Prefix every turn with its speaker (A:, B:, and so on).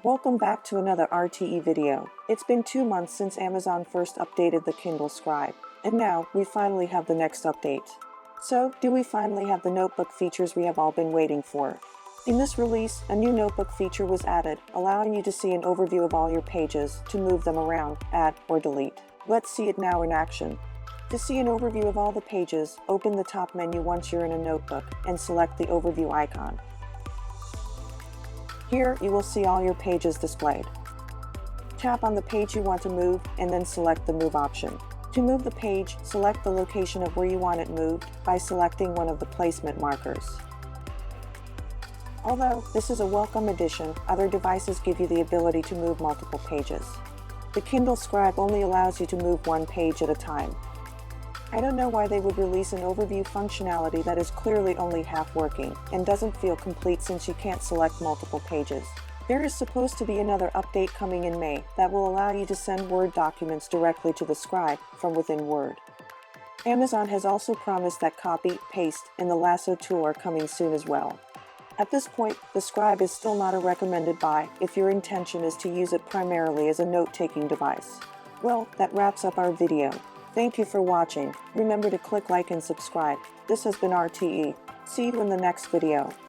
A: Welcome back to another RTE video. It's been 2 months since Amazon first updated the Kindle Scribe, and now we finally have the next update. So, do we finally have the notebook features we have all been waiting for? In this release, a new notebook feature was added, allowing you to see an overview of all your pages, to move them around, add, or delete. Let's see it now in action. To see an overview of all the pages, open the top menu once you're in a notebook and select the overview icon. Here, you will see all your pages displayed. Tap on the page you want to move and then select the Move option. To move the page, select the location of where you want it moved by selecting one of the placement markers. Although this is a welcome addition, other devices give you the ability to move multiple pages. The Kindle Scribe only allows you to move one page at a time. I don't know why they would release an overview functionality that is clearly only half working and doesn't feel complete since you can't select multiple pages. There is supposed to be another update coming in May that will allow you to send Word documents directly to the Scribe from within Word. Amazon has also promised that copy, paste, and the lasso tool are coming soon as well. At this point, the Scribe is still not a recommended buy if your intention is to use it primarily as a note-taking device. Well, that wraps up our video. Thank you for watching. Remember to click like and subscribe. This has been RTE. See you in the next video.